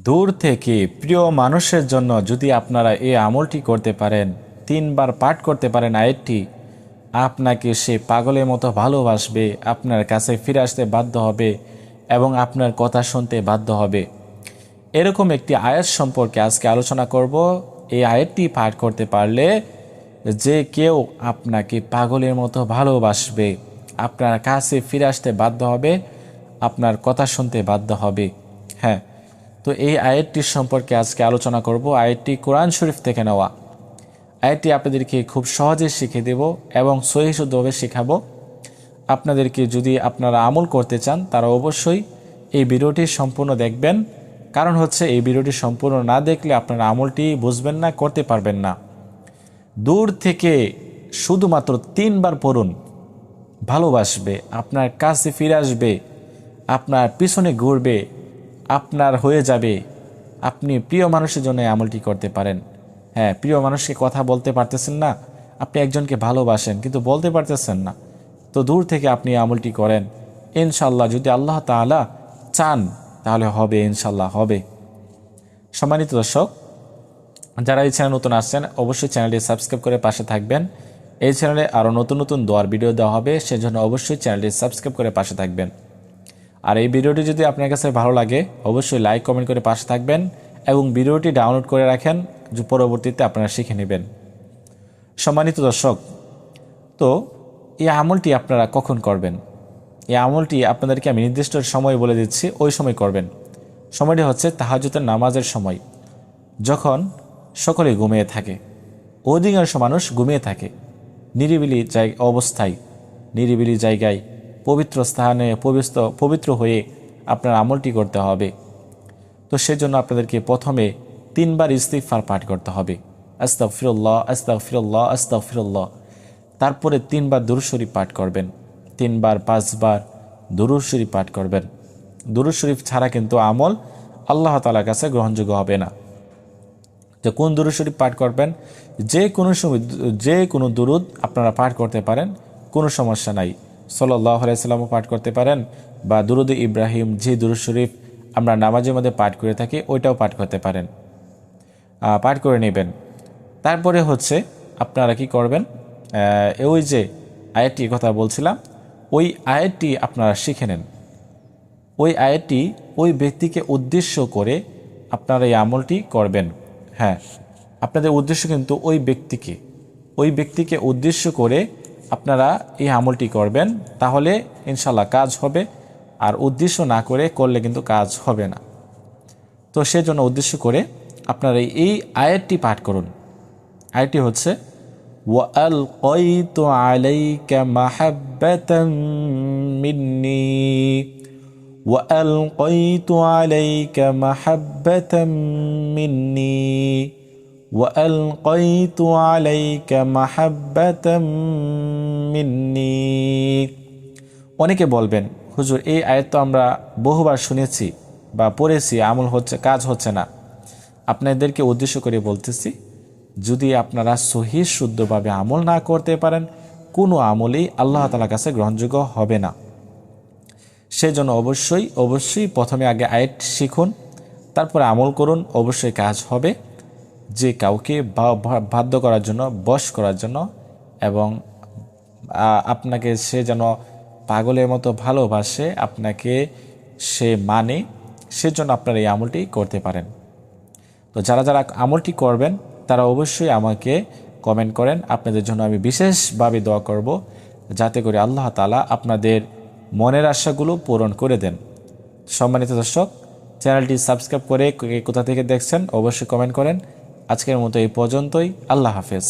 দূর থেকে প্রিয় মানুষের জন্য যদি আপনারা এই আমলটি করতে পারেন, 3 বার পাঠ করতে পারেন আয়াতটি, আপনাকে সে পাগলের মতো ভালোবাসবে, আপনার কাছে ফিরে আসতে বাধ্য হবে এবং আপনার কথা শুনতে বাধ্য হবে। এরকম একটি আয়াত সম্পর্কে আজকে আলোচনা করব। এই আয়াতটি পাঠ করতে পারলে যে কেউ আপনাকে পাগলের মতো ভালোবাসবে, আপনার কাছে ফিরে আসতে বাধ্য হবে, আপনার কথা শুনতে বাধ্য হবে। হ্যাঁ, তো এই আয়াতটির সম্পর্কে আজকে আলোচনা করব। আয়াতটি কোরআন শরীফ থেকে নেওয়া। আয়াতটি আপনাদেরকে খুব সহজে শিখিয়ে দেব এবং সহিহ শুদ্ধভাবে শেখাবো। আপনাদেরকে যদি আপনারা আমল করতে চান তারা অবশ্যই এই ভিডিওটি সম্পূর্ণ দেখবেন। কারণ হচ্ছে এই ভিডিওটি সম্পূর্ণ না দেখলে আপনারা আমলটি বুঝবেন না, করতে পারবেন না। দূর থেকে শুধুমাত্র 3 বার পড়ুন, ভালোবাসবে, আপনার কাছে ফিরে আসবে, আপনার পিছনে ঘুরবে, আপনার হয়ে যাবে। আপনি প্রিয় মানুষের জন্য আমলটি করতে পারেন। হ্যাঁ, প্রিয় মানুষকে কথা বলতে পারতেছেন না, আপনি একজনকে ভালোবাসেন কিন্তু বলতে পারতেছেন না, তো দূর থেকে আপনি আমলটি করেন। ইনশাল্লাহ যদি আল্লাহ তাআলা চান তাহলে হবে, ইনশাল্লাহ হবে। সম্মানিত দর্শক, যারা এই চ্যানেল নতুন আসছেন অবশ্যই চ্যানেলটি সাবস্ক্রাইব করে পাশে থাকবেন। এই চ্যানেলে আরও নতুন নতুন দোয়ার ভিডিও দেওয়া হবে, সেজন্য অবশ্যই চ্যানেলটি সাবস্ক্রাইব করে পাশে থাকবেন। আর এই ভিডিওটি যদি আপনার কাছে ভালো লাগে অবশ্যই লাইক কমেন্ট করে পাশে থাকবেন এবং ভিডিওটি ডাউনলোড করে রাখেন, যে পরবর্তীতে আপনারা শিখে নেবেন। সম্মানিত দর্শক, তো এই আমলটি আপনারা কখন করবেন? এই আমলটি আপনাদেরকে আমি নির্দিষ্ট সময় বলে দিচ্ছি, ওই সময় করবেন। সময়টি হচ্ছে তাহাজ্জুদের নামাজের সময়, যখন সকলে ঘুমিয়ে থাকে, অধিকাংশ মানুষ ঘুমিয়ে থাকে, নিরিবিলি অবস্থায়, নিরিবিলি জায়গায়, পবিত্র স্থানে পবিত্র হয়ে আপনার আমলটি করতে হবে। তো সেজন্য আপনাদেরকে প্রথমে 3 বার ইস্তিগফার পাঠ করতে হবে, আস্তাগফিরুল্লাহ আস্তাগফিরুল্লাহ আস্তাগফিরুল্লাহ। তারপরে 3 বার দুরূদ শরীফ পাঠ করবেন, 3 বার 5 বার দুরূদ শরীফ পাঠ করবেন। দুরূদ শরীফ ছাড়া কিন্তু আমল আল্লাহ তাআলার কাছে গ্রহণযোগ্য হবে না। তো কোন দুরূদ শরীফ পাঠ করবেন? যে কোনো সময় যে কোনো দুরূদ আপনারা পাঠ করতে পারেন, কোনো সমস্যা নাই। সাল্লাল্লাহু আলাইহি সাল্লামও পাঠ করতে পারেন, বা দুরূদ ইব্রাহিম যে দুরূদ শরীফ আমরা নামাজের মধ্যে পাঠ করে থাকি ওইটাও পাঠ করতে পারেন, পাঠ করে নেবেন। তারপরে হচ্ছে আপনারা কি করবেন, ওই যে আয়াতটির কথা বলছিলাম, ওই আয়াতটি আপনারা শিখে নেন। ওই আয়াতটি ওই ব্যক্তিকে উদ্দেশ্য করে আপনারা এই আমলটি করবেন। হ্যাঁ, আপনাদের উদ্দেশ্য কিন্তু ওই ব্যক্তিকে উদ্দেশ্য করে আপনারা এই আমলটি করবেন, তাহলে ইনশাল্লাহ কাজ হবে। আর উদ্দেশ্য না করে করলে কিন্তু কাজ হবে না। তো সেজন্য উদ্দেশ্য করে আপনারা এই আয়াতটি পাঠ করুন। আয়াতটি হচ্ছে وَأَلْقَيْتُ عَلَيْكَ مَحَبَّةً مِّنِّي وَأَلْقَيْتُ عَلَيْكَ مَحَبَّةً مِّنِّي وَأَلْقَيْتُ عَلَيْكَ مَحَبَّةً مِّنِّي। অনেকে বলবেন, হুজুর এই আয়াত তো আমরা বহুবার শুনেছি বা পড়েছি, আমল হচ্ছে, কাজ হচ্ছে না। আপনাদেরকে উদ্দেশ্য করে বলতেছি, যদি আপনারা সহিহ শুদ্ধভাবে আমল না করতে পারেন, কোনো আমলই আল্লাহ তাআলার কাছে গ্রহণযোগ্য হবে না। সেজন্য অবশ্যই প্রথমে আগে আয়াত শিখুন, তারপরে আমল করুন, অবশ্যই কাজ হবে। যে কাউকে বাধ্য করার জন্য, বশ করার জন্য এবং আপনাকে সে যেন পাগলের মতো ভালোবাসে, আপনাকে সে মানে, সেজন্য আপনারা এই আমলটি করতে পারেন। তো যারা যারা আমলটি করবেন তারা অবশ্যই আমাকে কমেন্ট করেন। আপনাদের জন্য আমি বিশেষভাবে দোয়া করব, যাতে করে আল্লাহ তাআলা আপনাদের মনের আশাগুলো পূরণ করে দেন। সম্মানিত দর্শক, চ্যানেলটি সাবস্ক্রাইব করে কোথা থেকে দেখছেন অবশ্যই কমেন্ট করেন। আজকের মতো এই পর্যন্তই। আল্লাহ হাফেজ।